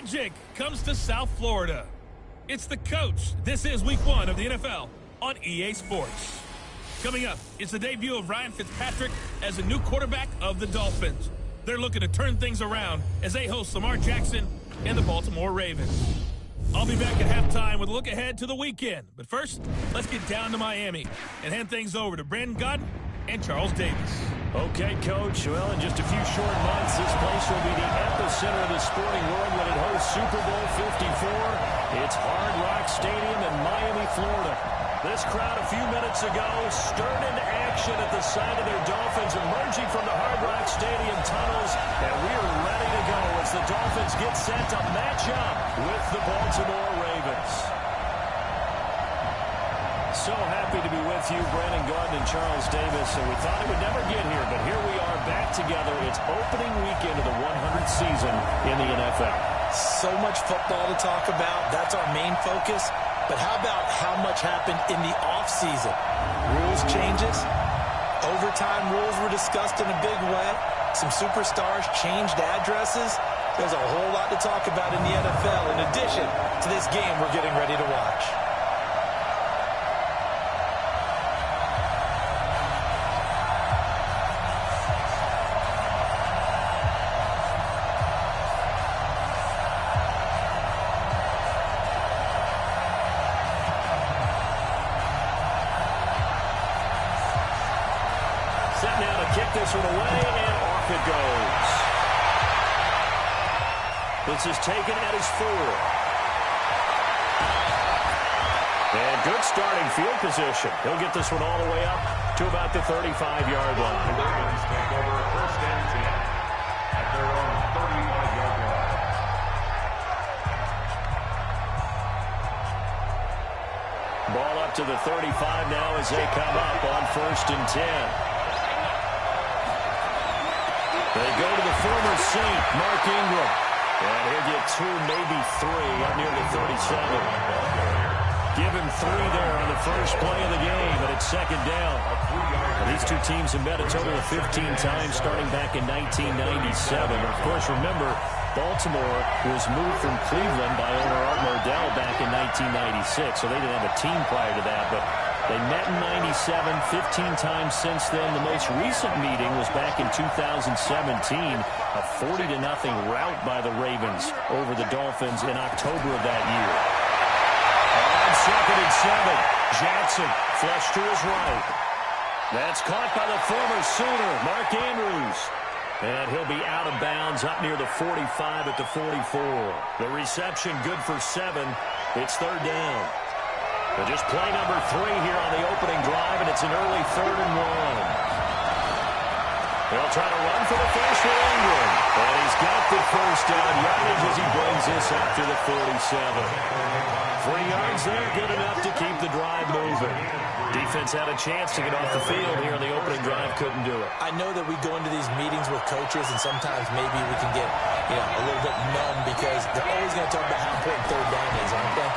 magic comes to South Florida. It's the coach. This is week 1 of the NFL on EA Sports. Coming up, it's the debut of Ryan Fitzpatrick as the new quarterback of the Dolphins. They're looking to turn things around as they host Lamar Jackson and the Baltimore Ravens. I'll be back at halftime with a look ahead to the weekend. But first, let's get down to Miami and hand things over to Brandon Godden and Charles Davis. Okay, Coach. Well, in just a few short months, this place will be the epicenter of the sporting world when it hosts Super Bowl 54. It's Hard Rock Stadium in Miami, Florida. This crowd a few minutes ago stirred into action at the sight of their Dolphins emerging from the Hard Rock Stadium tunnels, and we are ready to go as the Dolphins get set to match up with the Baltimore Ravens. So happy to be with you, Brandon Godden and Charles Davis, and we thought it would never get here, but here we are back together. It's opening weekend of the 100th season in the NFL. So much football to talk about. That's our main focus. But how about how much happened in the offseason? Rules changes. Overtime rules were discussed in a big way. Some superstars changed addresses. There's a whole lot to talk about in the NFL in addition to this game we're getting ready to watch. Set now to kick this one away, and off it goes. This is taken at his 4. And good starting field position. He'll get this one all the way up to about the 35-yard line. The Ravens take over first and 10 at their own 35-yard line. Ball up to the 35 now as they come up on first and 10. They go to the former Saint, Mark Ingram. And he'll get 2, maybe 3 up near the 37. Give him 3 there on the first play of the game, and it's second down. Well, these two teams have met a total of 15 times starting back in 1997. Of course, remember, Baltimore was moved from Cleveland by owner Art Modell back in 1996, so they didn't have a team prior to that, but they met in 97, 15 times since then. The most recent meeting was back in 2017, a 40-0 rout by the Ravens over the Dolphins in October of that year. On second and 7, Jackson flush to his right. That's caught by the former Sooner, Mark Andrews. And he'll be out of bounds up near the 45 at the 44. The reception good for 7. It's third down. But just play number 3 here on the opening drive, and it's an early 3rd and 1. They'll try to run for the first with Ingram. And he's got the first down yardage as he brings this up to the 47. 3 yards there, good enough to keep the drive moving. Defense had a chance to get off the field here on the opening drive, couldn't do it. I know that we go into these meetings with coaches, and sometimes maybe we can get a little bit numb because they're always going to talk about how important third down is, aren't they?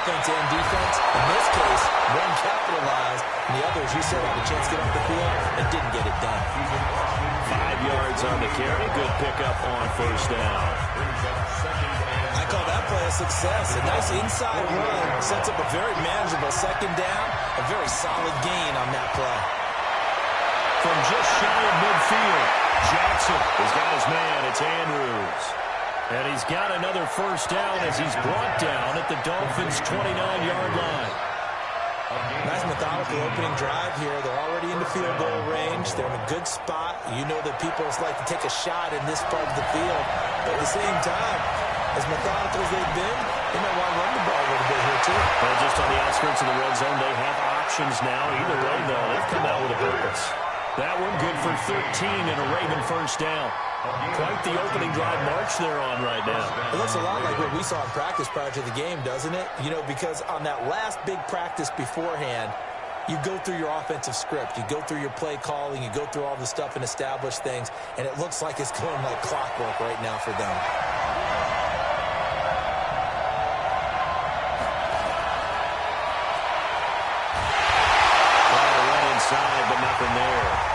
Offense and defense. In this case, one capitalized, and the others, you said, had a chance to get off the field and didn't get it done. 5 yards on the carry. Good pickup on first down. I call that play a success. A nice inside run sets up a very manageable second down. A very solid gain on that play. From just shy of midfield, Jackson has got his man. It's Andrews. And he's got another first down as he's brought down at the Dolphins' 29-yard line. Nice methodical opening drive here. They're already in the field goal range. They're in a good spot. You know that people like to take a shot in this part of the field. But at the same time, as methodical as they've been, they might want to run the ball a little bit here, too. Well, just on the outskirts of the red zone, they have options now. Either way, though, they've come out with a purpose. That one good for 13 and a Raven first down. Quite the opening drive march they're on right now. It looks a lot like what we saw in practice prior to the game, doesn't it? You know, because on that last big practice beforehand, you go through your offensive script. You go through your play calling. You go through all the stuff and establish things. And it looks like it's going like clockwork right now for them. Trying to run inside, but nothing there.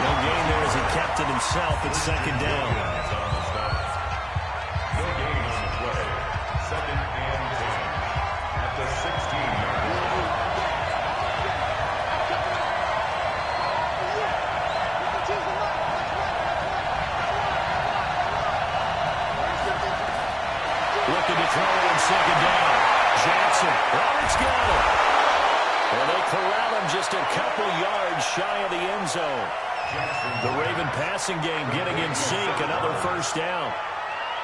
No gain there as he kept it himself at second down. couple yards shy of the end zone. The Raven passing game getting in sync. Another first down.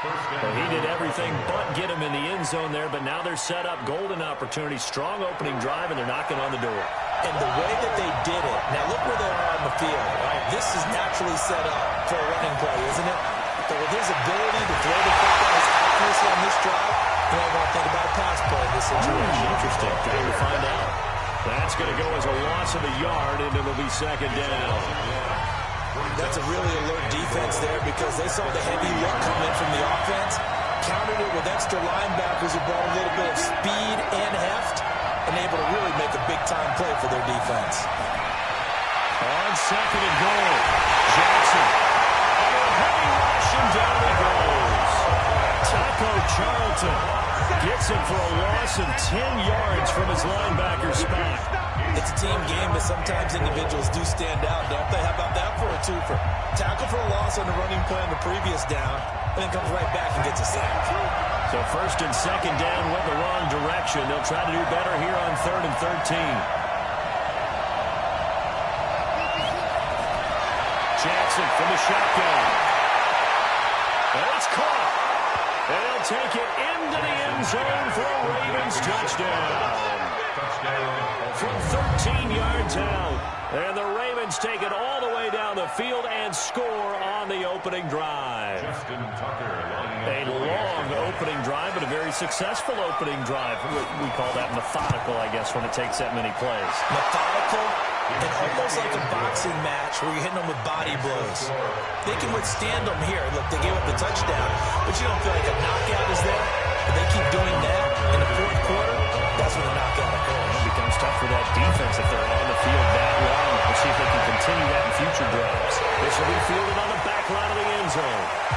Well, he did everything but get him in the end zone there, but now they're set up. Golden opportunity, strong opening drive, and they're knocking on the door. And the way that they did it, now look where they are on the field. Right? This is naturally set up for a running play, isn't it? But with his ability to throw the football, his accuracy on this drive, you don't want to think about a pass play in this situation. Interesting. Time to find out. That's going to go as a loss of a yard, and it'll be second down. That's a really alert defense there because they saw the heavy look come in from the offense, countered it with extra linebackers who brought a little bit of speed and heft, and able to really make a big-time play for their defense. On second and goal, Jackson. Heavy rush, and down he goes. Taco Charlton gets him for a loss of 10 yards from his linebacker spot. It's a team game, but sometimes individuals do stand out, don't they? How about that for a twofer? Tackle for a loss on the running play on the previous down, and then comes right back and gets a sack. So first and second down went the wrong direction. They'll try to do better here on 3rd and 13. Jackson from the shotgun. And it's caught. And they'll take it into the end zone for a Ravens touchdown. From 13 yards out. And the Ravens take it all the way down the field and score on the opening drive. A long opening drive, but a very successful opening drive. We call that methodical, I guess, when it takes that many plays. Methodical and almost like a boxing match where you're hitting them with body blows. They can withstand them here. Look, they gave up the touchdown, but you don't feel like a knockout is there. But they keep doing that in the fourth quarter. That's when the knockout occurs. It becomes tough for that defense if they're on the field that long. We'll see if they can continue that in future drives. This will be fielded on the back line of the end zone.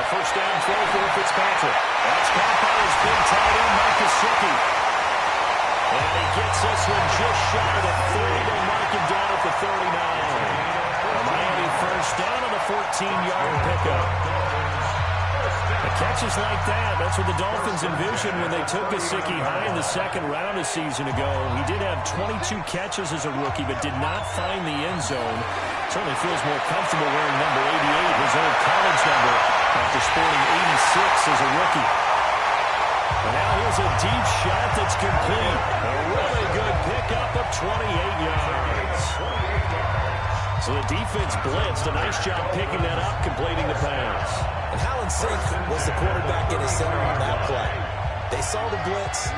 First down throw for Fitzpatrick. That's caught by his big tight end, Mike Gesicki. And he gets this one just shy of the 30. They'll mark him down at the 39. A Miami first down on the 14-yard pickup. The catches like that, that's what the Dolphins envisioned when they took Gesicki high in the second round a season ago. He did have 22 catches as a rookie, but did not find the end zone. Certainly feels more comfortable wearing number 88, his old college number, after sporting 86 as a rookie. And now here's a deep shot that's complete. A really good pickup of 28 yards. So the defense blitzed. A nice job picking that up, completing the pass. And how in sync was the quarterback in his center on that play? They saw the blitz,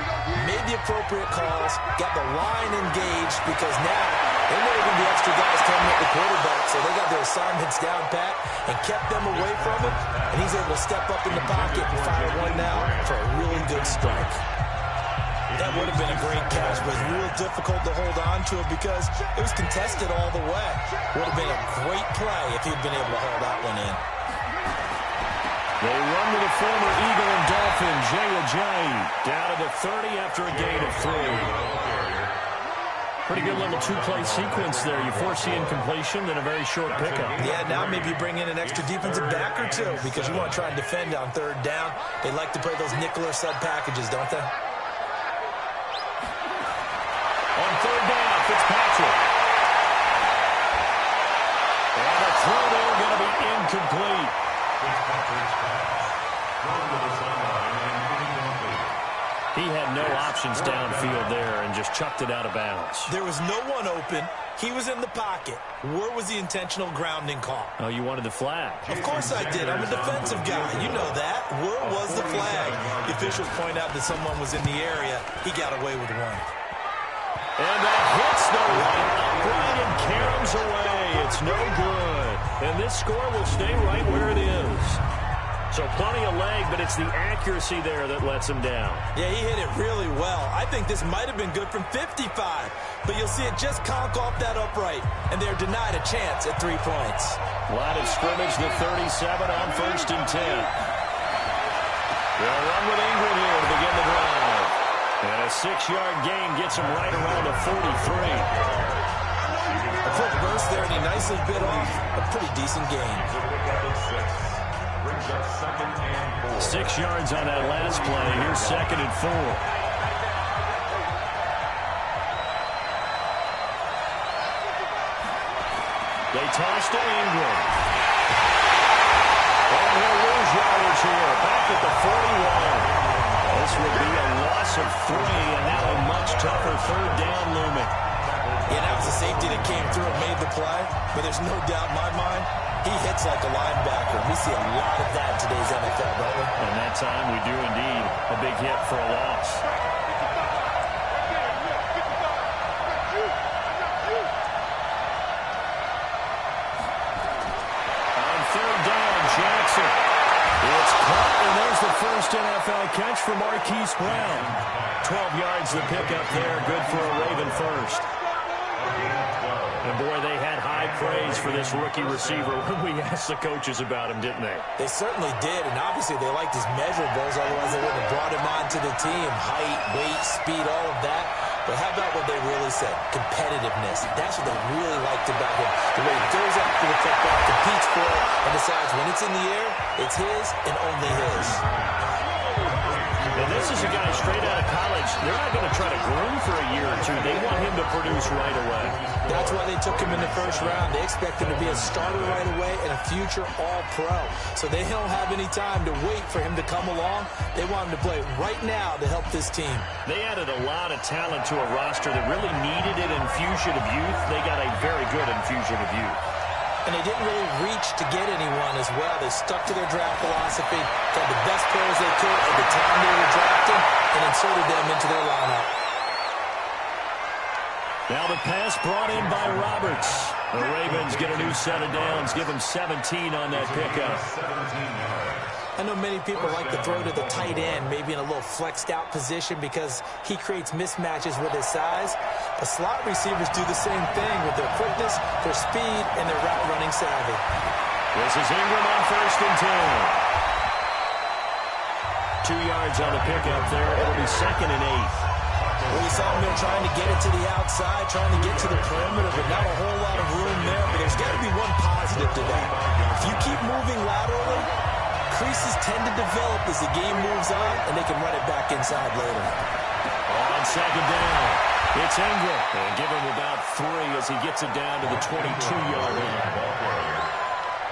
made the appropriate calls, got the line engaged because now they know they're going to be extra guys coming at the quarterback, so they got their assignments down pat and kept them away from him, and he's able to step up in the pocket and fire one now for a really good strike. That would have been a great catch, but it was real difficult to hold on to it because it was contested all the way. Would have been a great play if he'd been able to hold that one in. They run to the former Eagle and Dolphin, Jay Ajayi, down to the 30 after a gain of 3. Pretty good little two-play sequence there. You force the incompletion, then a very short pickup. Yeah, now maybe you bring in an extra defensive back or two because you want to try and defend on third down. They like to play those nickel or sub packages, don't they? On third down, Fitzpatrick. And the throw there going to be incomplete. He had no options downfield there and just chucked it out of bounds. There was no one open. He was in the pocket. Where was the intentional grounding call? Oh, you wanted the flag. Of course I did. I'm a defensive guy. You know that. Where was the flag? The officials point out that someone was in the area. He got away with one. And that hits the right upright and caroms away. It's no good. And this score will stay right where it is. So plenty of leg, but it's the accuracy there that lets him down. Yeah, he hit it really well. I think this might have been good from 55. But you'll see it just conk off that upright. And they're denied a chance at 3 points. Line of scrimmage, the 37 on 1st and 10. They'll run with Ingram here to begin the drive. And a 6-yard gain gets him right around the 43. A quick burst there, and he nicely bit off a pretty decent gain. 6 yards on that last play. Here's 2nd and 4. They toss to Ingram. And he'll lose yardage here. Back at the 41. This would be a loss of 3, and now a much tougher 3rd down looming. Yeah, that was a safety that came through and made the play, but there's no doubt in my mind, he hits like a linebacker. We see a lot of that in today's NFL, don't we? And that time we do indeed. A big hit for a loss. On 3rd down, Jackson. It's caught, and there's the first NFL catch for Marquise Brown. 12 yards the pickup there. Good for a Raven first. And, boy, they had high praise for this rookie receiver when we asked the coaches about him, didn't they? They certainly did, and obviously they liked his measurables, otherwise they wouldn't have brought him onto the team. Height, weight, speed, all of that. But how about what they really said? Competitiveness. That's what they really liked about him. The way he goes after the football, competes for it, and decides when it's in the air, it's his and only his. And this is a guy straight out of college. They're not going to try to groom for a year or two. They want him to produce right away. That's why they took him in the first round. They expect him to be a starter right away and a future All-Pro. So they don't have any time to wait for him to come along. They want him to play right now to help this team. They added a lot of talent to a roster that really needed an infusion of youth. They got a very good infusion of youth. And they didn't really reach to get anyone as well. They stuck to their draft philosophy, got the best players they could at the time they were drafting, and inserted them into their lineup. Now the pass brought in by Roberts. The Ravens get a new set of downs, give them 17 on that pickup. I know many people like to throw to the tight end, maybe in a little flexed out position because he creates mismatches with his size. But slot receivers do the same thing with their quickness, their speed, and their route running savvy. This is Ingram on 1st and 10. 2 yards on the pickup there. It'll be 2nd and 8. Well, we saw him there trying to get it to the outside, trying to get to the perimeter, but not a whole lot of room there. But there's got to be one positive to that. If you keep moving laterally, creases tend to develop as the game moves on, and they can run it back inside later. On 2nd down, it's Ingram. And give him about 3 as he gets it down to the 22-yard line.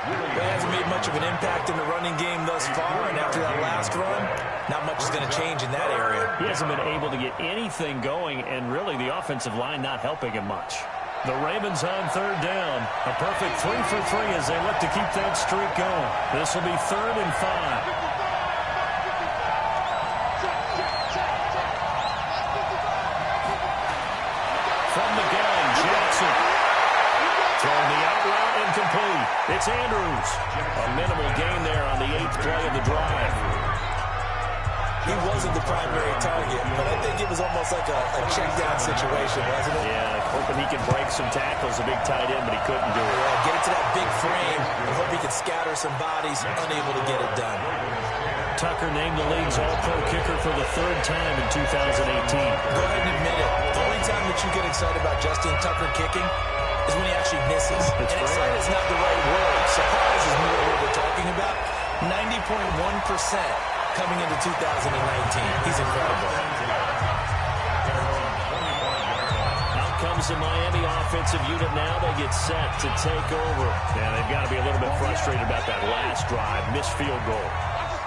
He hasn't made much of an impact in the running game thus far, and after that last run, not much is going to change in that area. He hasn't been able to get anything going, and really the offensive line not helping him much. The Ravens on 3rd down. A perfect 3 for 3 as they look to keep that streak going. This will be 3rd and 5. From the gun, Jackson. Throwing the out route incomplete. It's Andrews. A minimal gain there on the 8th play of the drive. He wasn't the primary target, but I think it was almost like a check-down situation, wasn't it? Yeah, hoping he can break some tackles, a big tight end, but he couldn't do it. Yeah, get it to that big frame and hope he can scatter some bodies, unable to get it done. Tucker named the league's all-pro kicker for the 3rd time in 2018. Go ahead and admit it. The only time that you get excited about Justin Tucker kicking is when he actually misses. And excited is not the right word. Surprise is more what we're talking about. 90.1% coming into 2019. He's incredible. Out comes the Miami offensive unit now. They get set to take over. Yeah, they've got to be a little bit frustrated about that last drive. Missed field goal.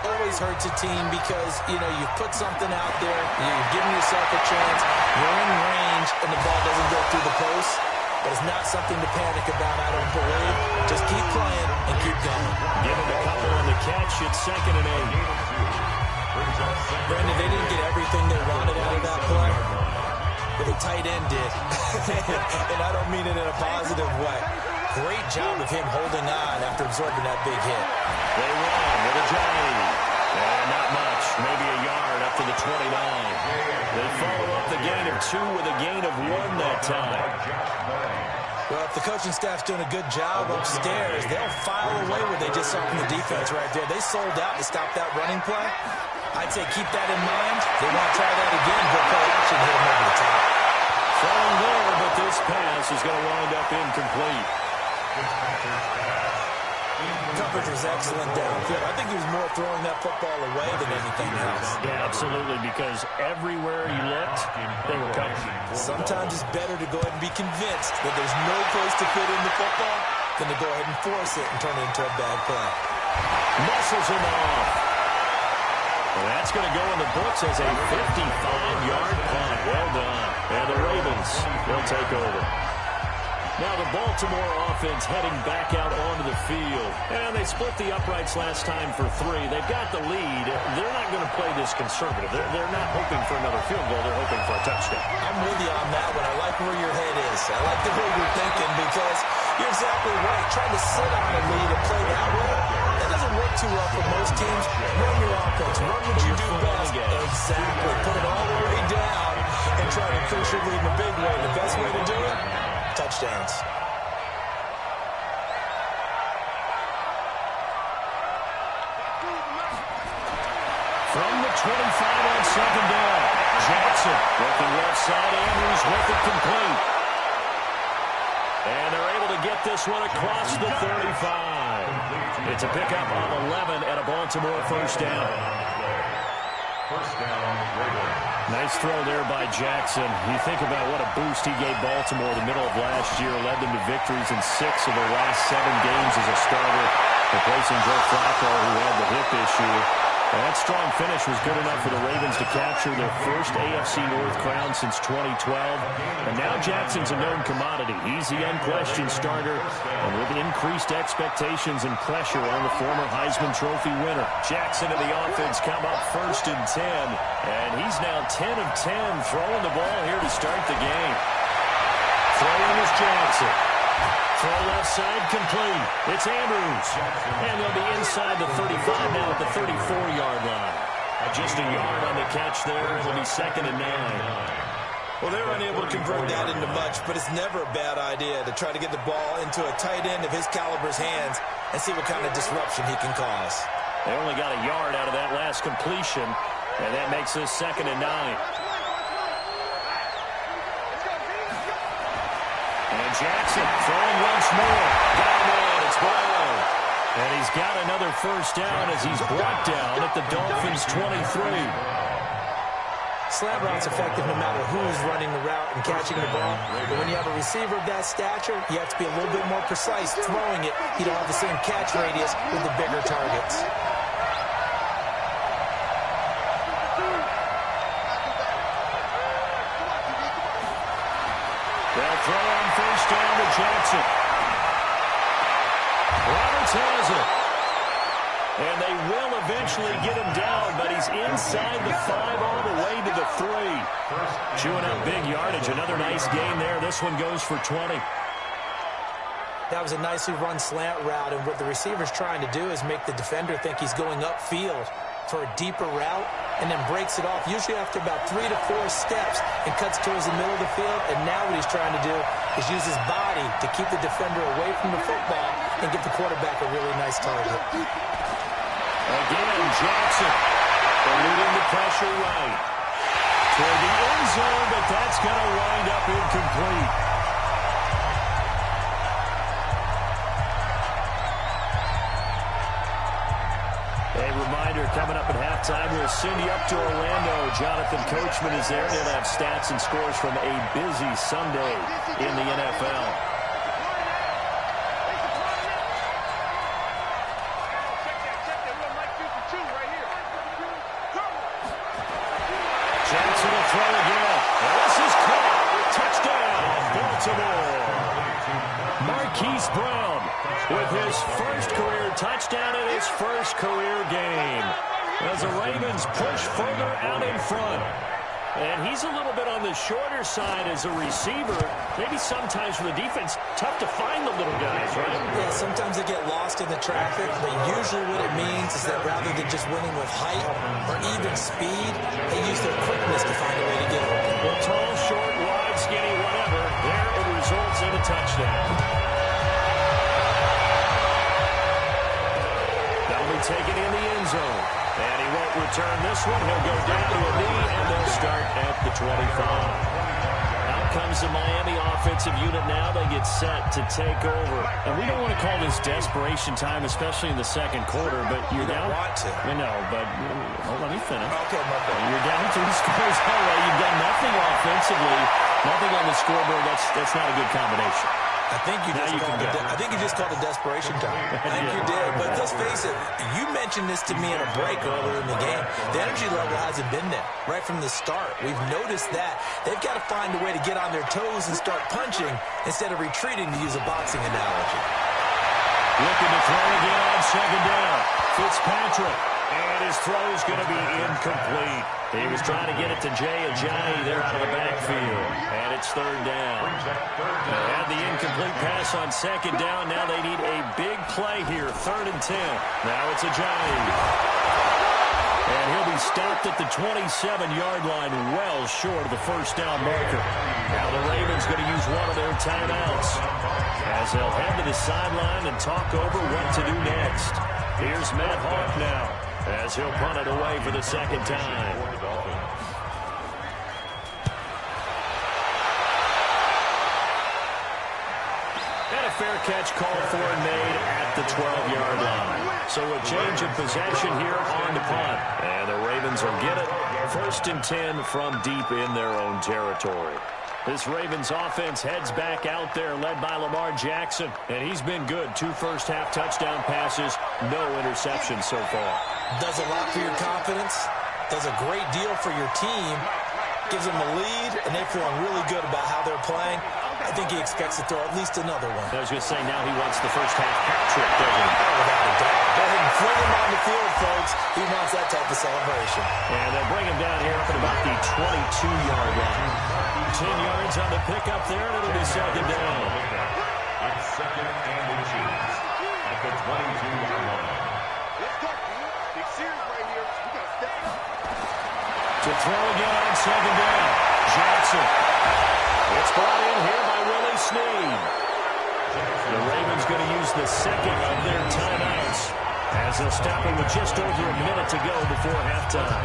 Always hurts a team because, you know, you put something out there, you're giving yourself a chance, you're in range, and the ball doesn't go through the post. But it's not something to panic about, I don't believe. Just keep playing and keep going. Give him a couple on the catch. It's 2nd and 8. Brandon, they didn't get everything they wanted out of that play, but the tight end did. And I don't mean it in a positive way. Great job of him holding on after absorbing that big hit. They run with a drive. Not much. Maybe a yard up to the 29. They follow up the gain of 2 with a gain of 1 that time. Well, if the coaching staff's doing a good job upstairs, they'll file away what they just saw from the defense right there. They sold out to stop that running play. I'd say keep that in mind. They want to try that again. Good play action, hit him over the top. Throwing there, but this pass is going to wind up incomplete. Coverage was excellent downfield. I think he was more throwing that football away than anything else. Yeah, absolutely, because everywhere he looked, they were covering. Sometimes it's better to go ahead and be convinced that there's no place to fit in the football than to go ahead and force it and turn it into a bad play. Muscles him off. And that's going to go in the books as a 55-yard punt. Well done. And the Ravens, they'll take over. Now the Baltimore offense heading back out onto the field. And they split the uprights last time for 3. They've got the lead. They're not going to play this conservative. They're not hoping for another field goal. They're hoping for a touchdown. I'm with you on that one. I like where your head is. I like the way you're thinking because you're exactly right. Trying to sit on a lead and play that way, that doesn't work too well for most teams. Run your offense. Run what you do best. Exactly. Put it all the way down and try to push your lead in a big way. The best way to do it? Touchdowns. From the 25 on second down, Jackson looking left side. Andrews with it complete. And they're able to get this one across the 35. It's a pickup of 11 and a Baltimore first down. First down, Ravens. Nice throw there by Jackson. You think about what a boost he gave Baltimore the middle of last year. Led them to victories in 6 of their last 7 games as a starter, replacing Joe Flacco, who had the hip issue. And that strong finish was good enough for the Ravens to capture their first AFC North crown since 2012. And now Jackson's a known commodity. He's the unquestioned starter, and with increased expectations and pressure on the former Heisman Trophy winner. Jackson and the offense come up first and 10, and he's now 10 of 10 throwing the ball here to start the game. Throwing is Jackson. Throw left side complete. It's Andrews. And they'll be inside the 35 now at the 34-yard line. Just a yard on the catch there. It'll be 2nd and 9. Well, they're unable to convert that into much, but it's never a bad idea to try to get the ball into a tight end of his caliber's hands and see what kind of disruption he can cause. They only got a yard out of that last completion, and that makes this 2nd and 9. And Jackson throwing once more. Down in, it's Brown. And he's got another first down as he's brought down at the Dolphins' 23. Slant route's effective no matter who's running the route and catching the ball. But when you have a receiver of that stature, you have to be a little bit more precise throwing it. You don't have the same catch radius with the bigger targets. They'll throw on first down to Jackson. Roberts has it. And they will eventually get him down, but he's inside the 5 all the way to the 3. Chewing up big yardage. Another nice gain there. This one goes for 20. That was a nicely run slant route, and what the receiver's trying to do is make the defender think he's going upfield for a deeper route, and then breaks it off, usually after about 3 to 4 steps, and cuts towards the middle of the field. And now what he's trying to do is use his body to keep the defender away from the football and give the quarterback a really nice target. Again, Jackson eluding the pressure right toward the end zone, but that's going to wind up incomplete. A reminder, coming up at halftime, we'll send you up to Orlando. Jonathan Coachman is there. He'll have stats and scores from a busy Sunday in the NFL. Jackson will throw again. This is caught. Touchdown, Baltimore. Marquise Brown with his first career touchdown in his first career game, as the Ravens push further out in front. And he's a little bit on the shorter side as a receiver. Maybe sometimes for the defense, tough to find the little guys, right? Yeah, sometimes they get lost in the traffic, but usually what it means is that rather than just winning with height or even speed, they use their quickness to find a way to get open. Well, tall, short, wide, skinny, whatever, there it results in a touchdown. That'll be taken in the end zone. And he won't return this 25. Out comes the Miami offensive unit now. They get set to take over. And we don't want to call this desperation time, especially in the second quarter, but you're down. Want to. I know, but let me finish. Okay, my bad. You're down 3 scores away. You've done nothing offensively, nothing on the scoreboard. That's not a good combination. I think you just called it desperation time. I think you did. But let's face it, you mentioned this to me in a break earlier in the game. The energy level hasn't been there right from the start. We've noticed that. They've got to find a way to get on their toes and start punching instead of retreating, to use a boxing analogy. Looking to throw again on second down. Fitzpatrick. And his throw is going to be incomplete. He was trying to get it to Jay Ajayi there out of the backfield. And it's third down. They had the incomplete pass on second down. Now they need a big play here. 3rd and 10. Now it's Ajayi. And he'll be stopped at the 27-yard line, well short of the first down marker. Now the Ravens going to use one of their timeouts as they'll head to the sideline and talk over what to do next. Here's Matt Hawk now as he'll punt it away for the second time. And a fair catch called for and made at the 12-yard line. So a change of possession here on the punt. And the Ravens will get it. 1st and 10 from deep in their own territory. This Ravens offense heads back out there, led by Lamar Jackson. And he's been good. 2 first-half touchdown passes, no interceptions so far. Does a lot for your confidence. Does a great deal for your team. Gives them a lead, and they're feeling really good about how they're playing. I think he expects to throw at least another one. I was going to say, now he wants the first-half hat trick, doesn't he? Oh, without a doubt. Go ahead and fling him on the field, folks. He wants that type of celebration. And they'll bring him down here up at about the 22-yard line. 10 yards on the pickup there, and it'll be second down. It's 2nd and inches at the 22-yard line. Let's go. Big series right here. We got to step up. To throw again on second down. Jackson. It's brought in here by Willie Snead. The Ravens going to use the second of their timeouts as they'll stop him with just over a minute to go before halftime.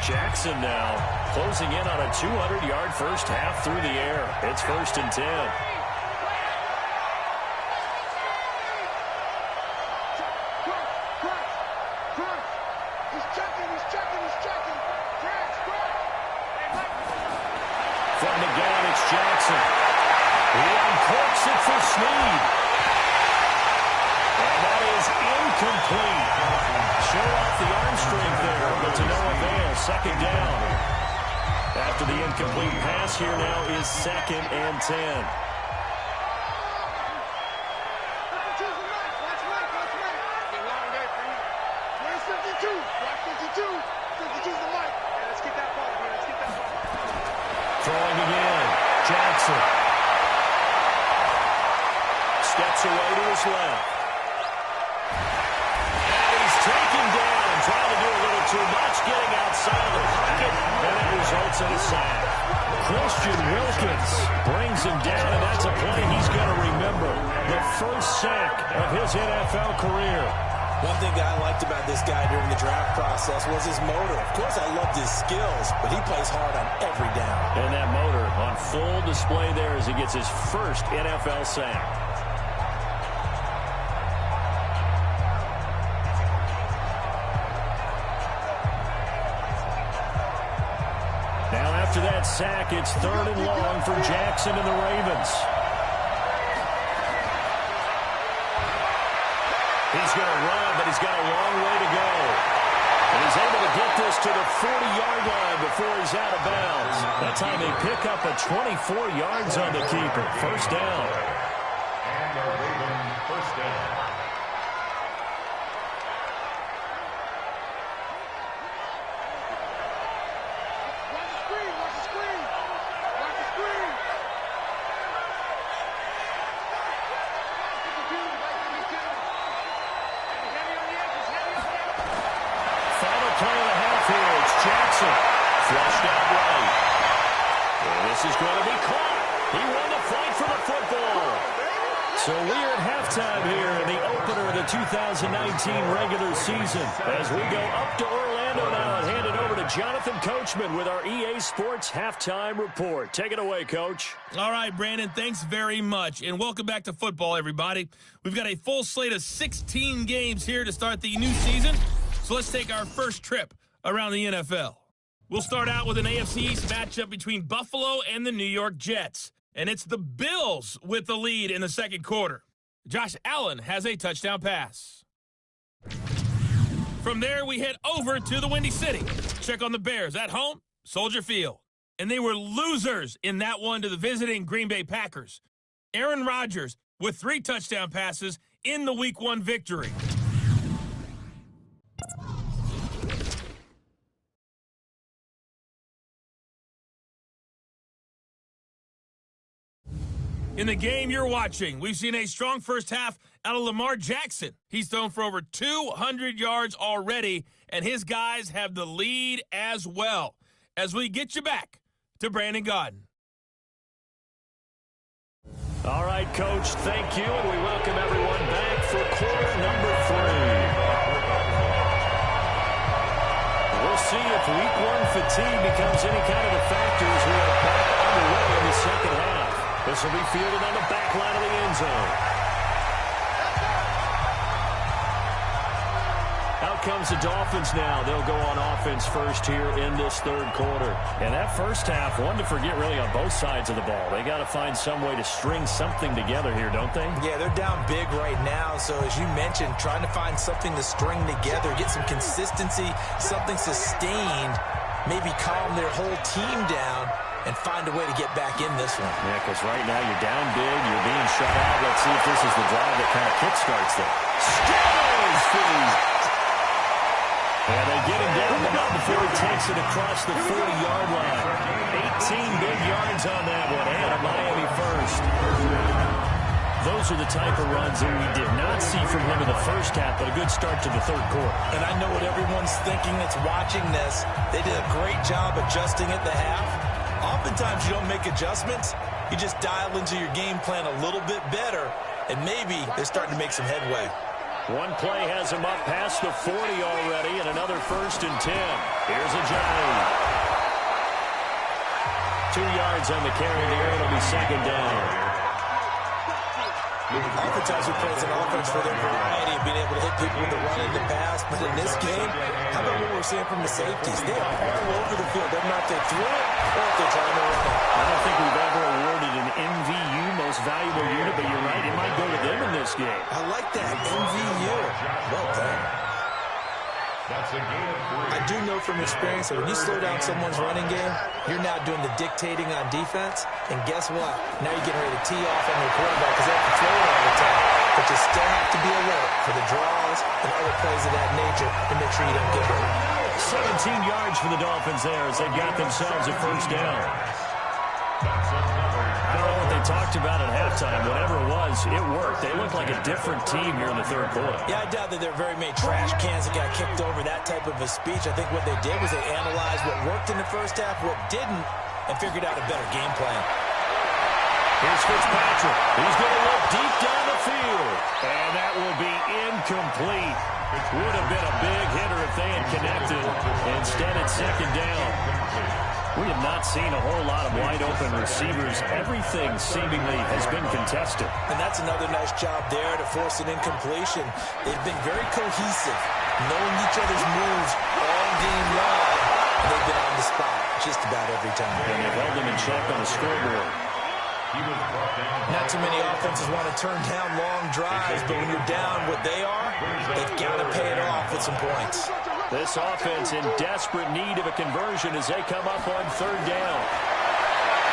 Jackson now closing in on a 200-yard first half through the air. It's 1st and 10. From the gun, it's Jackson. He uncorks it for Snead. And that is incomplete. Show off the arm strength there, but to no avail. Second down. After the incomplete pass, here now is 2nd and 10. Throwing again. Jackson. Steps away to his left. And he's taken down. Trying to do a little too much. Getting outside the pocket. And it results in a sack. Christian Wilkins brings him down, and that's a play he's going to remember. The first sack of his NFL career. One thing that I liked about this guy during the draft process was his motor. Of course, I loved his skills, but he plays hard on every down. And that motor on full display there as he gets his first NFL sack. Now after that sack, it's 3rd and long for Jackson and the Ravens. He's going to run, but he's got a long way to go. And he's able to get this to the 40-yard line before he's out of bounds. That time they pick up a 24 yards on the keeper. First down. And the Ravens first down. Jackson flushed out right. And this is going to be caught. He won the fight for the football. So we are at halftime here in the opener of the 2019 regular season as we go up to Orlando now and hand it over to Jonathan Coachman with our EA Sports Halftime Report. Take it away, Coach. All right, Brandon, thanks very much, and welcome back to football, everybody. We've got a full slate of 16 games here to start the new season, so let's take our first trip around the NFL. We'll start out with an AFC East matchup between Buffalo and the New York Jets. And it's the Bills with the lead in the second quarter. Josh Allen has a touchdown pass. From there, we head over to the Windy City. Check on the Bears at home, Soldier Field. And they were losers in that one to the visiting Green Bay Packers. Aaron Rodgers with 3 touchdown passes in the Week 1 victory. In the game you're watching, we've seen a strong first half out of Lamar Jackson. He's thrown for over 200 yards already, and his guys have the lead as well. As we get you back to Brandon Gaudin. All right, Coach, thank you, and we welcome everyone back for quarter number 3. We'll see if Week 1 fatigue becomes any kind of a factor as we are back underway in the second half. This will be fielded on the back line of the end zone. Out comes the Dolphins now. They'll go on offense first here in this third quarter. And that first half, one to forget really on both sides of the ball. They got to find some way to string something together here, don't they? Yeah, they're down big right now. So as you mentioned, trying to find something to string together, get some consistency, something sustained, maybe calm their whole team down and find a way to get back in this one. Yeah, because right now you're down big, you're being shut out. Let's see if this is the drive that kind of kickstarts them. Steals feed. And they get him down, but not before he takes it across the 40-yard line. 18 big yards on that one, and a Miami first. Those are the type of runs that we did not see from him in the first half, but a good start to the third quarter. And I know what everyone's thinking that's watching this. They did a great job adjusting at the half. Oftentimes you don't make adjustments. You just dial into your game plan a little bit better, and maybe they're starting to make some headway. One play has him up past the 40 already, and another 1st and 10. Here's a Johnny. 2 yards on the carry there. It'll be second down. Oftentimes we play as an offense for their variety of being able to hit people with the run and the pass. But in this game, how about what we're seeing from the safeties? They are all over the field. They're not there through it or if they're trying to run it. I don't think we've ever awarded an MVU, most valuable unit, but you're right, it might go to them in this game. I like that. MVU. Well done. I do know from experience that when you slow down someone's running game, you're now doing the dictating on defense. And guess what? Now you're getting ready to tee off on your quarterback because they have to throw it all the time. But you still have to be alert for the draws and other plays of that nature to make sure you don't get hurt. 17 yards for the Dolphins there as they got themselves a first down. I don't know what they talked about at halftime. Whatever it was, it worked. They look like a different team here in the third quarter. Yeah, I doubt that there are very many trash cans that got kicked over, that type of a speech. I think what they did was they analyzed what worked in the first half, what didn't, and figured out a better game plan. Here's Fitzpatrick. He's going to look deep down the field. And that will be incomplete. Would have been a big hitter if they had connected. Instead, it's second down. We have not seen a whole lot of wide-open receivers. Everything seemingly has been contested. And that's another nice job there to force an incompletion. They've been very cohesive, knowing each other's moves all game long. And they've been on the spot just about every time. And they've held them in check on the scoreboard. Not too many offenses want to turn down long drives, but when you're down what they are, they've got to pay it off with some points. This offense in desperate need of a conversion as they come up on third down.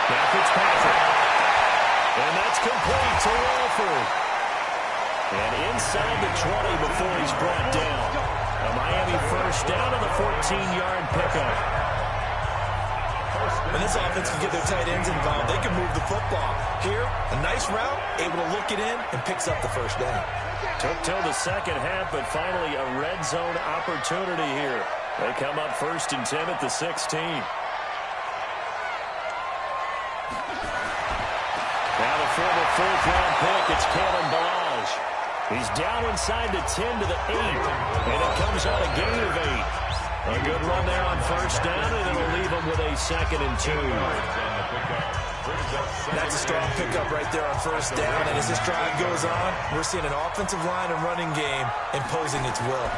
Now Fitzpatrick. And that's complete to Walford. And inside the 20 before he's brought down. A Miami first down on the 14-yard pickup. When this offense can get their tight ends involved, they can move the football. Here, a nice route, able to look it in, and picks up the first down. Took till the second half, but finally a red zone opportunity here. They come up 1st and 10 at the 16. Now the former fourth-round pick. It's Kalen Balaj. He's down inside the 10 to the 8, and it comes out a gain of 8. A good run there on first down, and it'll leave him with a 2nd and 2. That's a strong pickup right there on first down, and as this drive goes on, we're seeing an offensive line and running game imposing its will.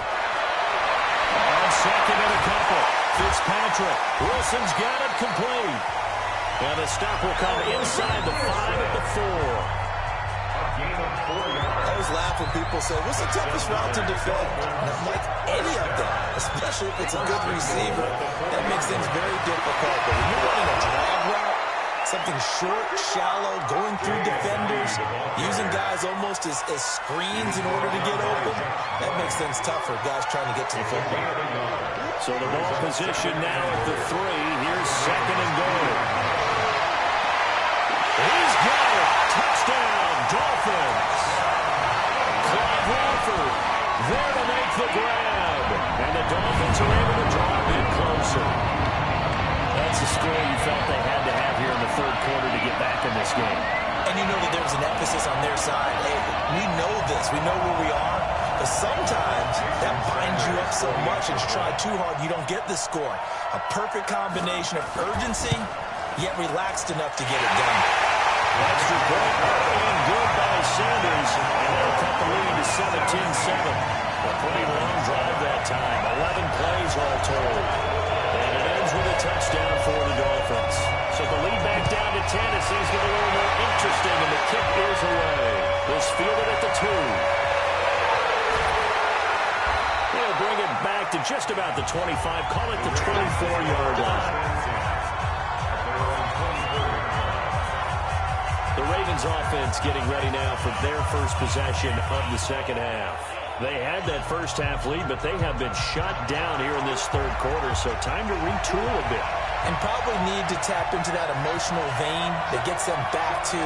On 2nd and a couple, Fitzpatrick. Wilson's got it complete. And the stop will come inside the 5 at the 4. I always laugh when people say, what's the toughest route to defend? And I'm like, any of them, especially if it's a good receiver, that makes things very difficult. But when you're running a drag route, something short, shallow, going through defenders, using guys almost as screens in order to get open, that makes things tougher, guys trying to get to the football. So the ball position now at the 3. Here's 2nd and goal. He's got it. Touchdown, Dolphins. Clive Walford there to make the grab. And the Dolphins are able to draw a bit closer. That's a score you felt they had to have here in the third quarter to get back in this game. And you know that there's an emphasis on their side. Hey, we know this. We know where we are. But sometimes that binds you up so much and you try too hard, you don't get the score. A perfect combination of urgency, yet relaxed enough to get it done. Extra point and good by Sanders. And they'll cut the lead to 17-7. A pretty long drive that time. 11 plays all told. And it ends with a touchdown for the Dolphins. So the lead back down to 10. It seems to get a little more interesting, and the kick is away. It's fielded at the 2. They'll bring it back to just about the 25. Call it the 24-yard line. The Ravens offense getting ready now for their first possession of the second half. They had that first half lead, but they have been shut down here in this third quarter, so time to retool a bit. And probably need to tap into that emotional vein that gets them back to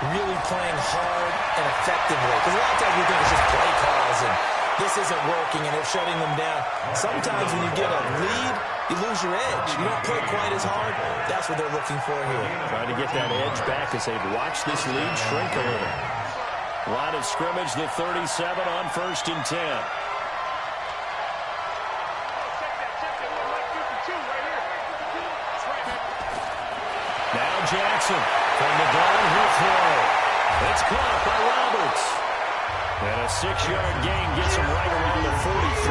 really playing hard and effectively. Because a lot of times we think it's just play calls and this isn't working and they're shutting them down. Sometimes when you get a lead, you lose your edge. You don't play quite as hard. That's what they're looking for here. Trying to get that edge back as they've watched this lead shrink a little. Line of scrimmage, the 37 on 1st and 10. Now Jackson from the gun, he'll throw. It's caught by Roberts. And a 6-yard gain gets him right around the 43.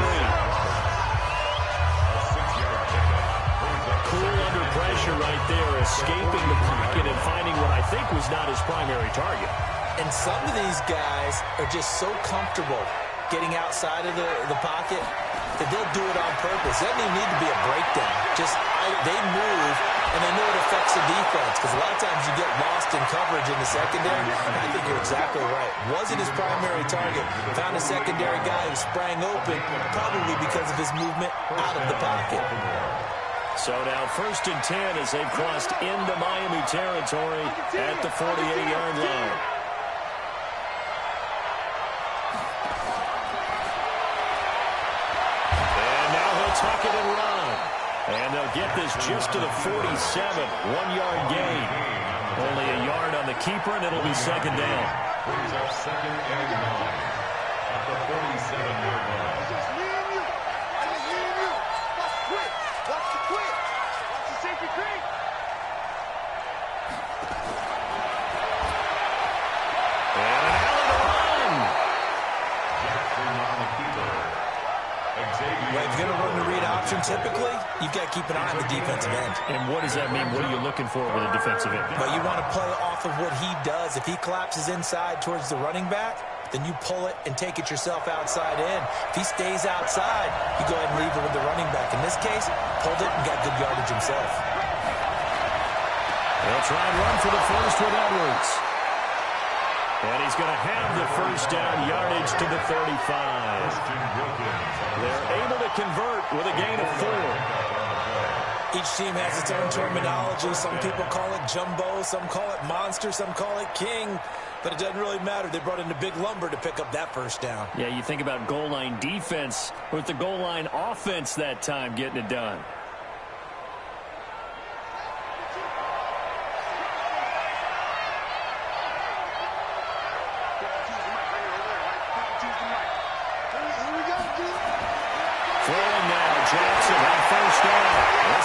Cool under pressure right there, escaping the pocket and finding what I think was not his primary target. And some of these guys are just so comfortable getting outside of the pocket that they'll do it on purpose. It doesn't even need to be a breakdown. Just they move, and they know it affects the defense. Because a lot of times you get lost in coverage in the secondary. And I think you're exactly right. Wasn't his primary target. Found a secondary guy who sprang open, probably because of his movement out of the pocket. So now 1st and 10 as they've crossed into Miami territory at the 48-yard line. Tuck it and run. And they'll get this just to the 47. 1-yard gain. Only a yard on the keeper, and it'll be 2nd down. Brings up 2nd and 9 at the 47-yard line. I just need you. Watch the quick. Watch the quick. Watch the safety creep. And an hell of a run. Jackson on the keeper. Well, if you're going to run the read option, typically, you've got to keep an eye on the defensive end. And what does that mean? What are you looking for with a defensive end? Well, you want to play off of what he does. If he collapses inside towards the running back, then you pull it and take it yourself outside in. If he stays outside, you go ahead and leave it with the running back. In this case, pulled it and got good yardage himself. They'll try and run for the first with Edwards. And he's going to have the first down, yardage to the 35. They're able to convert with a gain of 4. Each team has its own terminology. Some people call it jumbo, some call it monster, some call it king. But it doesn't really matter. They brought in the big lumber to pick up that first down. Yeah, you think about goal line defense with the goal line offense that time getting it done.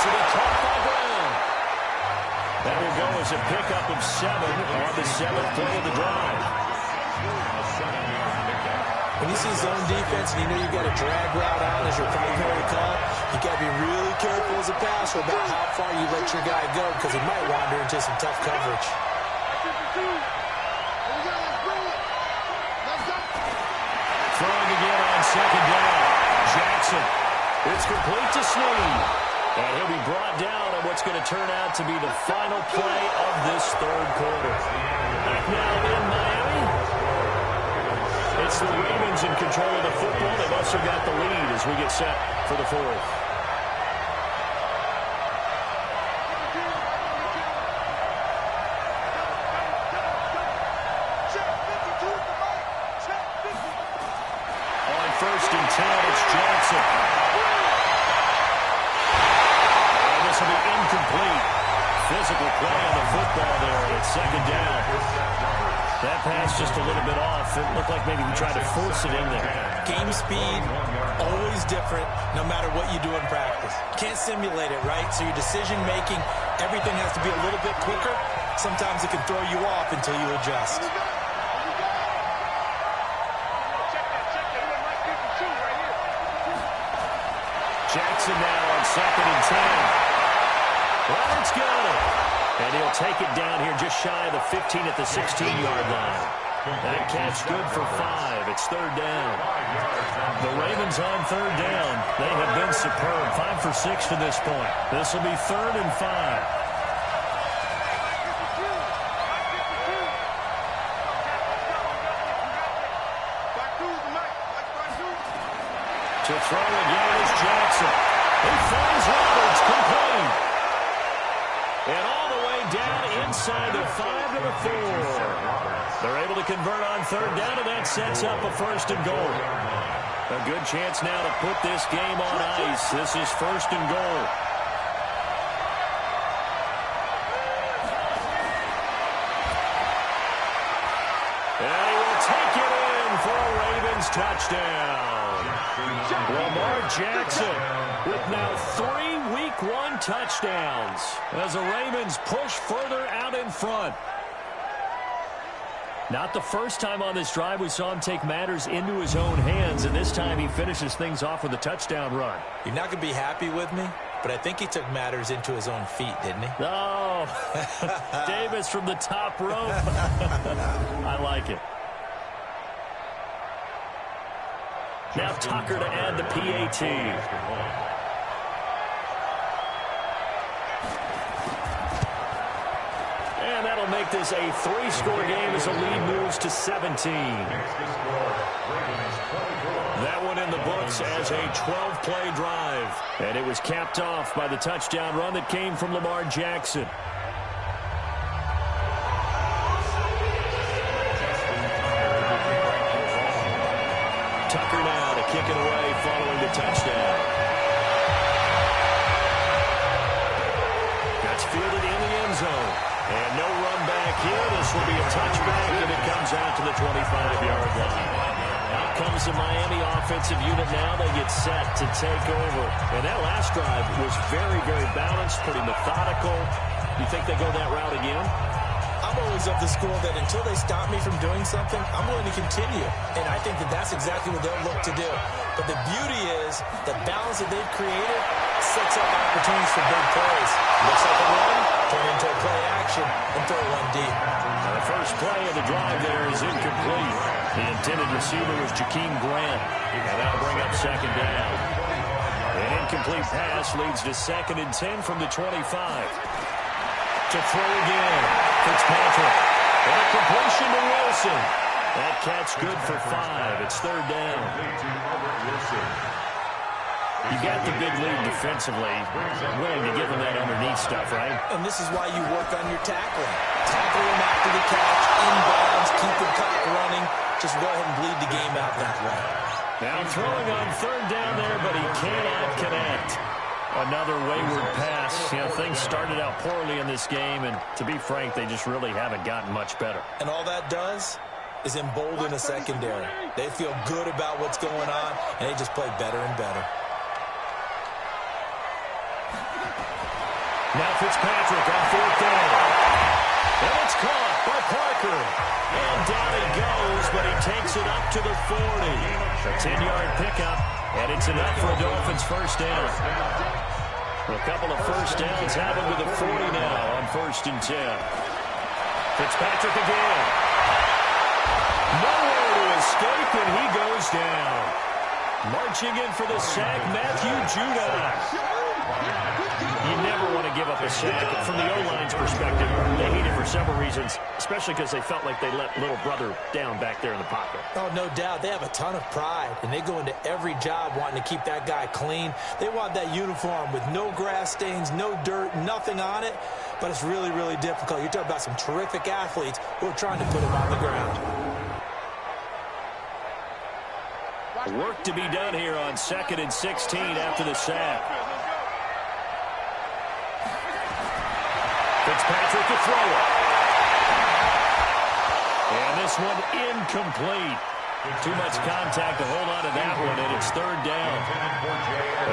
to be caught by Brown. That will go as a pickup of 7 on the 7th play of the drive. When you see zone defense and you know you've got a drag route out as your primary call, you got to be really careful as a passer about how far you let your guy go because he might wander into some tough coverage. Throwing again on 2nd down. Jackson. It's complete to Snead. And he'll be brought down on what's going to turn out to be the final play of this 3rd quarter. Now in Miami, it's the Ravens in control of the football. They've also got the lead as we get set for the 4th. On 1st and 10, it's Jackson. This will be incomplete. Physical play on the football there, and it's 2nd down. That pass just a little bit off. It looked like maybe he tried to force it in there. Game speed, always different, no matter what you do in practice. Can't simulate it, right? So your decision-making, everything has to be a little bit quicker. Sometimes it can throw you off until you adjust. Jackson now on 2nd and 10. Roberts got it. And he'll take it down here just shy of the 15 at the 16-yard line. That catch good for 5. It's 3rd down. The Ravens on 3rd down. They have been superb. 5 for 6 to this point. This will be 3rd and 5. To throw again is Jackson. He finds Roberts complete. And all the way down inside the 5 to the 4. They're able to convert on 3rd down, and that sets up a 1st and goal. A good chance now to put this game on ice. This is 1st and goal. And he will take it in for a Ravens touchdown. Lamar Jackson with now 3 Week 1 touchdowns as the Ravens push further out in front. Not the first time on this drive we saw him take matters into his own hands, and this time he finishes things off with a touchdown run. You're not going to be happy with me, but I think he took matters into his own feet, didn't he? Oh, Davis from the top rope. I like it. Now Tucker to add the PAT. And that'll make this a 3-score game as the lead moves to 17. That one in the books as a 12-play drive. And it was capped off by the touchdown run that came from Lamar Jackson. Tucker now to kick it away following the touchdown. That's fielded in the end zone. And no run back here. This will be a touchback, and it comes out to the 25-yard line. Out comes the Miami offensive unit now. They get set to take over. And that last drive was very, very balanced, pretty methodical. You think they go that route again? I'm always of the school that until they stop me from doing something, I'm willing to continue. And I think that that's exactly what they'll look to do. But the beauty is the balance that they've created sets up opportunities for big plays. Looks like a run, turn into a play action, and throw one deep. Now the first play of the drive there is incomplete. The intended receiver was Jakeem Grant. And that'll bring up 2nd down. An incomplete pass leads to 2nd and 10 from the 25. To throw again, Fitzpatrick. And a completion to Wilson. That catch good for 5. It's 3rd down. You got the big lead defensively. Willing to give him that underneath stuff, right? And this is why you work on your tackling. Tackle him after the catch, inbounds, keep the clock running. Just go ahead and bleed the game out that way. Now throwing on 3rd down there, but he cannot connect. Another wayward pass. You know, things started out poorly in this game, and to be frank, they just really haven't gotten much better. And all that does is embolden a secondary. They feel good about what's going on, and they just play better and better. Now Fitzpatrick on 4th down. And it's caught by Parker. And down he goes, but he takes it up to the 40. A 10-yard pickup, and it's enough for a Dolphins first down. A couple of first downs happen to the 40 now on 1st and 10. Fitzpatrick again. Nowhere to escape, and he goes down. Marching in for the sack, Matthew Judon. You never want to give up a sack. From the O-line's perspective, they hate it for several reasons, especially because they felt like they let little brother down back there in the pocket. Oh, no doubt. They have a ton of pride, and they go into every job wanting to keep that guy clean. They want that uniform with no grass stains, no dirt, nothing on it, but it's really, really difficult. You're talking about some terrific athletes who are trying to put him on the ground. Work to be done here on 2nd and 16 after the sack. Fitzpatrick to throw it. And this one incomplete. Too much contact to hold on to that one, and it's 3rd down.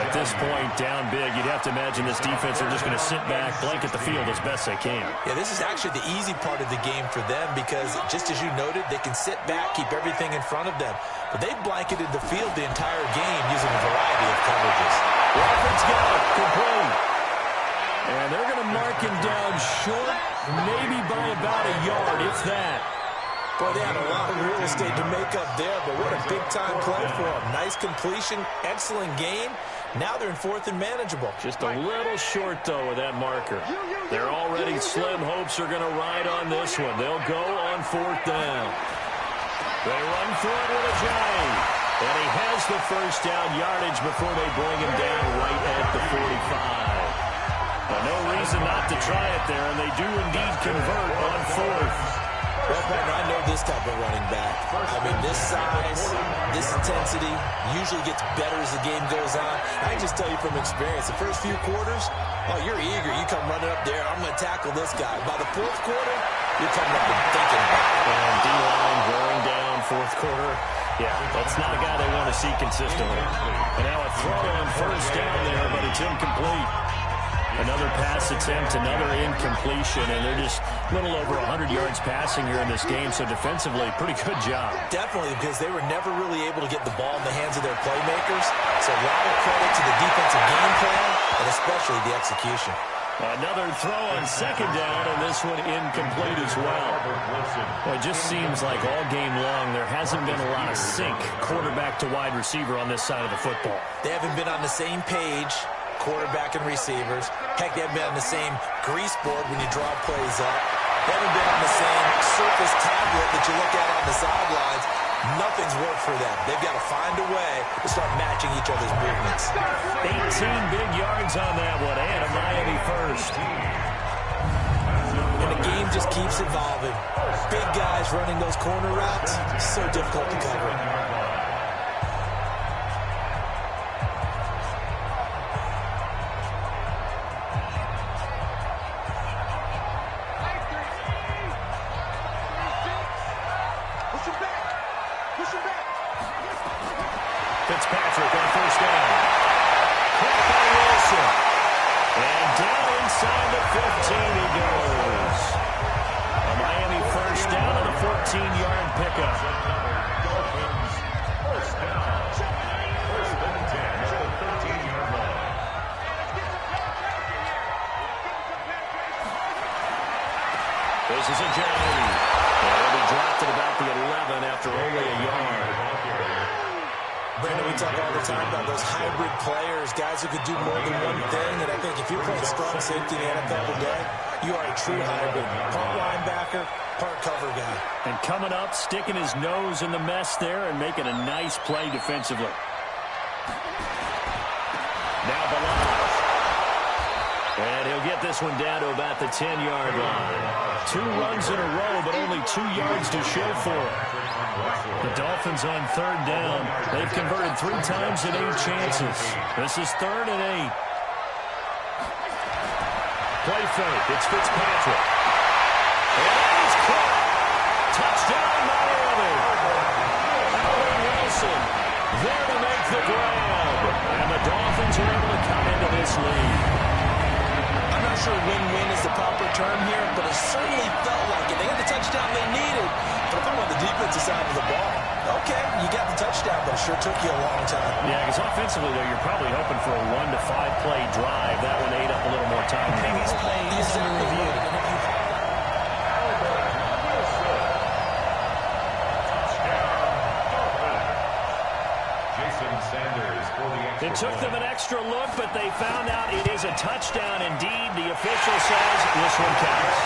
At this point, down big, you'd have to imagine this defense are just going to sit back, blanket the field as best they can. Yeah, this is actually the easy part of the game for them because, just as you noted, they can sit back, keep everything in front of them. But they blanketed the field the entire game using a variety of coverages. Walker's got it, complete. And they're going to mark him down short, maybe by about a yard, if that. Boy, they had a lot of real estate to make up there, but what a big-time play for them. Nice completion, excellent gain. Now they're in 4th and manageable. Just a little short, though, with that marker. They're already slim hopes are going to ride on this one. They'll go on 4th down. They run through it with a giant. And he has the first down yardage before they bring him down right at the 45. No reason not to try it there, and they do indeed convert on 4th. Well, partner, I know this type of running back. I mean, this size, this intensity usually gets better as the game goes on. I can just tell you from experience, the first few quarters, oh, you're eager. You come running up there, I'm going to tackle this guy. By the 4th quarter, you're coming up and thinking about it. And D-line wearing down 4th quarter. Yeah, that's not a guy they want to see consistently. And now a throw on 1st down there, but it's incomplete. Another pass attempt, another incompletion, and they're just a little over 100 yards passing here in this game, so defensively, pretty good job. Definitely, because they were never really able to get the ball in the hands of their playmakers, so a lot of credit to the defensive game plan, and especially the execution. Another throw on 2nd down, and this one incomplete as well. Well, it just seems like all game long there hasn't been a lot of sync quarterback to wide receiver on this side of the football. They haven't been on the same page, quarterback and receivers. Heck, they haven't been on the same grease board when you draw plays up. They haven't been on the same surface tablet that you look at on the sidelines. Nothing's worked for them. They've got to find a way to start matching each other's movements. 18 big yards on that one, and a Miami first. And the game just keeps evolving. Big guys running those corner routes, so difficult to cover. Fitzpatrick on 1st down. Caught by Wilson. And down inside the 15 he goes. A Miami first down and a 14-yard pickup. Dolphins first down. 1st and 10 at the 13-yard line. This is a Johnny. And he'll be dropped at about the 11 after only a yard. Brandon, we talk all the time about those hybrid players, guys who could do more than one thing, and I think if you're playing strong safety in the NFL today, you are a true hybrid. Part linebacker, part cover guy. And coming up, sticking his nose in the mess there and making a nice play defensively. Now Balazs. And he'll get this one down to about the 10-yard line. 2 runs in a row, but only 2 yards to show for it. The Dolphins on 3rd down. They've converted 3 times in 8 chances. This is 3rd and 8. Play fake. It's Fitzpatrick. And he's caught. Touchdown, Miami. Allen Wilson there to make the grab. And the Dolphins are able to come into this lead. I'm not sure win-win is the proper term here, but it certainly felt like it. They got the touchdown they needed. But if I'm on the defensive side of the ball, okay, you got the touchdown, but it sure took you a long time. Yeah, because offensively, though, you're probably hoping for a 1 to 5 play drive. That one ate up a little more time. Previous plays in review. It took them an extra look, but they found out it is a touchdown indeed. The official says this one counts.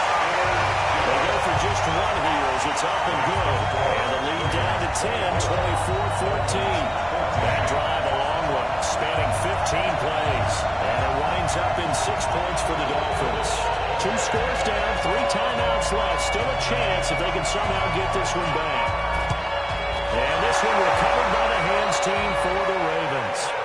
They go for just one here as it's up and good. And the lead down to 10, 24-14. That drive a long one, spanning 15 plays. And it winds up in 6 points for the Dolphins. 2 scores down, 3 timeouts left. Still a chance if they can somehow get this one back. And this one recovered by the hands team for the Ravens.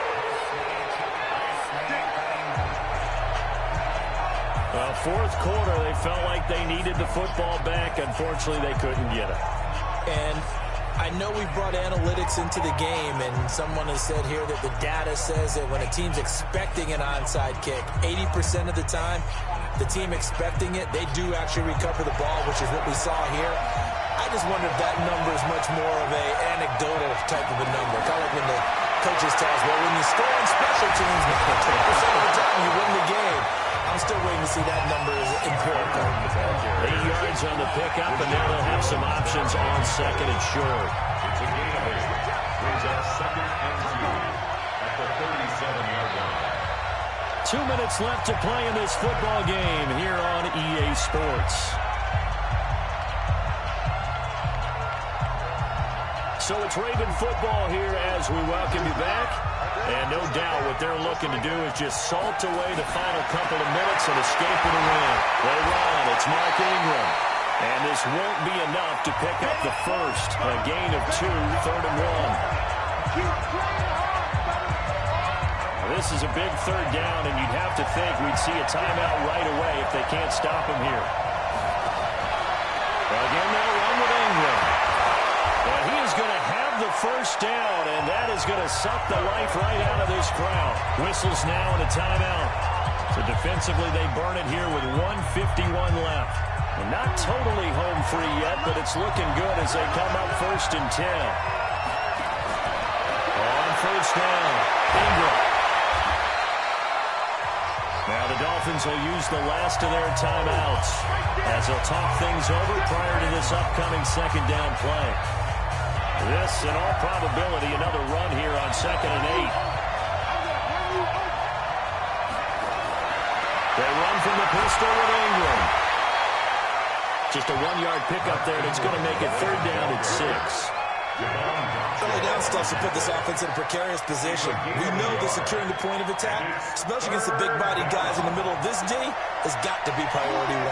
Well, fourth quarter, they felt like they needed the football back. Unfortunately, they couldn't get it. And I know we brought analytics into the game, and someone has said here that the data says that when a team's expecting an onside kick, 80% of the time, the team expecting it, they do actually recover the ball, which is what we saw here. I just wonder if that number is much more of an anecdotal type of a number. Kind of like when the coaches tell us, well, when you score on special teams, 20% of the time you win the game. I'm still waiting to see that number is empirical. 8 yards on the pickup, and now they'll have some options on second and short. It's a gain of 8. Brings up 2nd and 2 at the 37-yard line. 2 minutes left to play in this football game here on EA Sports. So it's Raven football here as we welcome you back. And no doubt what they're looking to do is just salt away the final couple of minutes and escape with a win. They run. It's Mark Ingram. And this won't be enough to pick up the first. A gain of 2, 3rd and 1. This is a big 3rd down, and you'd have to think we'd see a timeout right away if they can't stop him here. Again, they'll run with Ingram. And he is going to have the first down, and that is going to suck the life right out of this crowd. Whistles now and a timeout. So defensively, they burn it here with 1:51 left. And not totally home free yet, but it's looking good as they come up 1st and 10. On 1st down, Ingram. Now the Dolphins will use the last of their timeouts as they'll talk things over prior to this upcoming 2nd down play. This, in all probability, another run here on 2nd and 8. They run from the pistol with Ingram. Just a 1-yard pickup there that's going to make it 3rd down at 6. Early down stuff to put this offense in a precarious position. We know that securing the point of attack, especially against the big-bodied guys in the middle of this D, has got to be priority 1.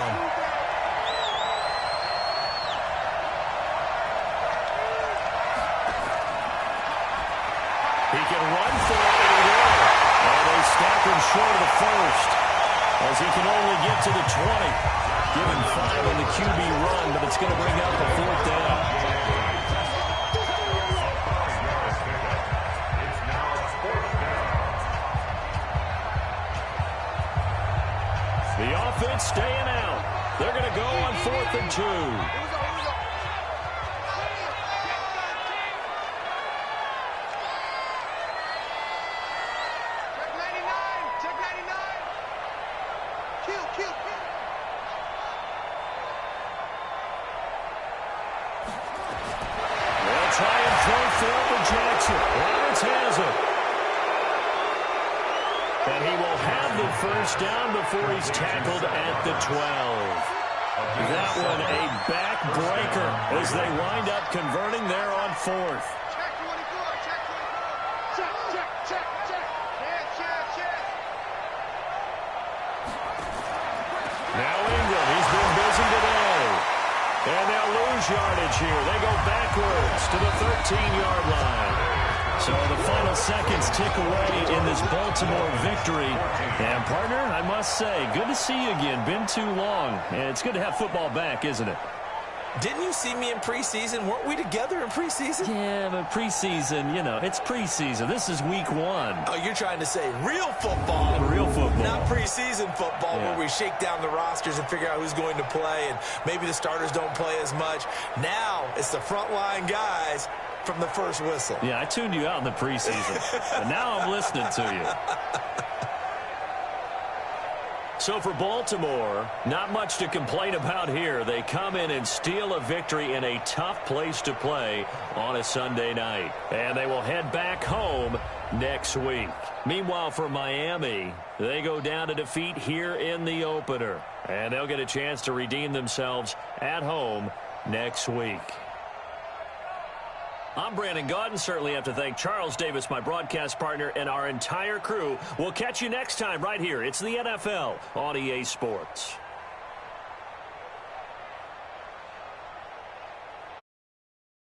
He can run for it, and he will. And they stop him short of the first, as he can only get to the 20. Given 5 on the QB run, but it's going to bring up a 4th down. The offense staying out. They're going to go on 4th and 2. And he will have the first down before he's tackled at the 12. That one a backbreaker as they wind up converting there on 4th. Now Ingram, he's been busy today. And they'll lose yardage here. They go backwards to the 13-yard line. So the final seconds tick away in this Baltimore victory. And, partner, I must say, good to see you again. Been too long. And it's good to have football back, isn't it? Didn't you see me in preseason? Weren't we together in preseason? Yeah, but preseason, you know, it's preseason. This is week 1. Oh, you're trying to say real football. Real football. Not preseason. preseason football where we shake down the rosters and figure out who's going to play, and maybe the starters don't play as much. Now it's the frontline guys from the first whistle. Yeah, I tuned you out in the preseason, but now I'm listening to you. So for Baltimore, not much to complain about here. They come in and steal a victory in a tough place to play on a Sunday night. And they will head back home next week. Meanwhile, for Miami, they go down to defeat here in the opener. And they'll get a chance to redeem themselves at home next week. I'm Brandon Gaudin. Certainly have to thank Charles Davis, my broadcast partner, and our entire crew. We'll catch you next time right here. It's the NFL on EA Sports.